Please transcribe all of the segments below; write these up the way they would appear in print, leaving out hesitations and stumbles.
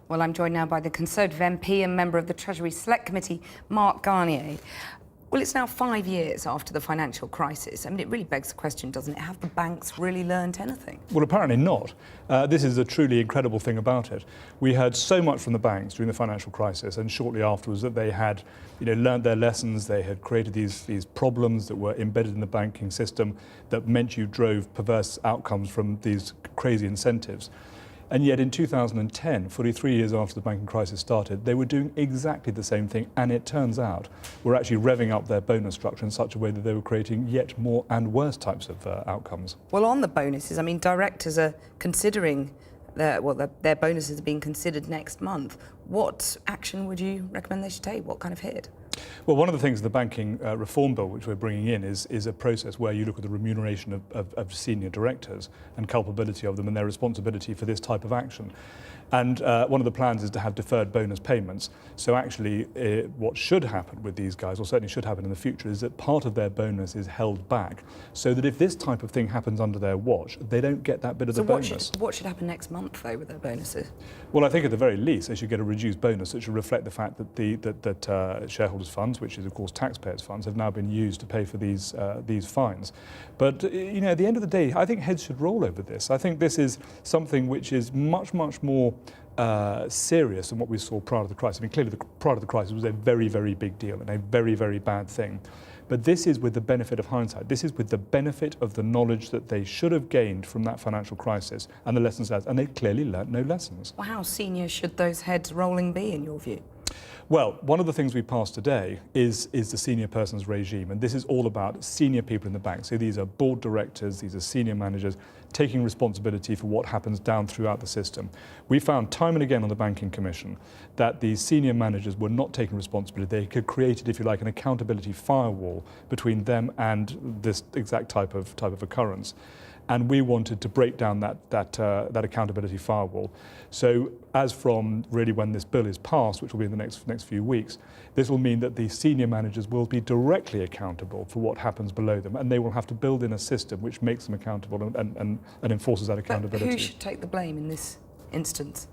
Well, I'm joined now by the Conservative MP and member of the Treasury Select Committee, Mark Garnier. Well, it's now 5 years after the financial crisis. I mean, it really begs the question, doesn't it? Have the banks really learned anything? Well, apparently not. This is a truly incredible thing about it. We heard so much from the banks during the financial crisis and shortly afterwards that they had, learned their lessons. They had created these problems that were embedded in the banking system that meant you drove perverse outcomes from these crazy incentives. And yet in 2010, 43 years after the banking crisis started, they were doing exactly the same thing, and it turns out we're actually revving up their bonus structure in such a way that they were creating yet more and worse types of outcomes. Well, on the bonuses, I mean, directors are considering their bonuses are being considered next month. What action would you recommend they should take? What kind of hit? Well, one of the things in the banking reform bill which we're bringing in is a process where you look at the remuneration of senior directors and culpability of them and their responsibility for this type of action. And one of the plans is to have deferred bonus payments. So actually what should happen with these guys, or certainly should happen in the future, is that part of their bonus is held back so that if this type of thing happens under their watch, they don't get that bit of the bonus. What should happen next month, though, with their bonuses? Well, I think at the very least they should get a reduced bonus that should reflect the fact that shareholders' funds, which is of course taxpayers' funds, have now been used to pay for these fines. But at the end of the day, I think heads should roll over this. I think this is something which is much more serious than what we saw prior to the crisis. I mean, clearly prior to the crisis was a very, very big deal and a very, very bad thing. But this is with the benefit of hindsight. This is with the benefit of the knowledge that they should have gained from that financial crisis and the lessons learned, and they clearly learnt no lessons. Well, how senior should those heads rolling be, in your view? Well, one of the things we passed today is the senior persons regime, and this is all about senior people in the bank. So these are board directors, these are senior managers taking responsibility for what happens down throughout the system. We found time and again on the Banking Commission that these senior managers were not taking responsibility. They had created, if you like, an accountability firewall between them and this exact type of occurrence. And we wanted to break down that accountability firewall. So as from really when this bill is passed, which will be in the next few weeks, this will mean that the senior managers will be directly accountable for what happens below them, and they will have to build in a system which makes them accountable and enforces that accountability. But who should take the blame in this instance?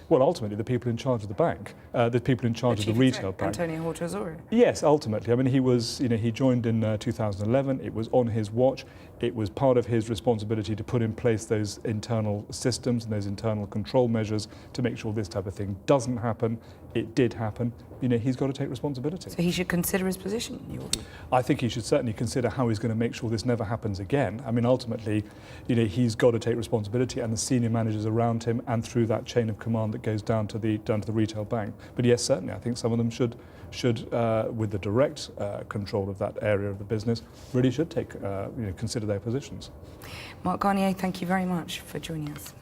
Well, ultimately, the people in charge of the bank, the people in charge of the retail bank. Antonio Horta-Osorio. Yes, ultimately. I mean, he joined in 2011. It was on his watch. It was part of his responsibility to put in place those internal systems and those internal control measures to make sure this type of thing doesn't happen. It did happen. He's got to take responsibility. So he should consider his position, in your view? I think he should certainly consider how he's going to make sure this never happens again. I mean, ultimately, he's got to take responsibility, and the senior managers around him, and through that chain of command that goes down to the retail bank. But yes, certainly, I think some of them should with the direct control of that area of the business, really should take consider their positions. Mark Garnier, thank you very much for joining us.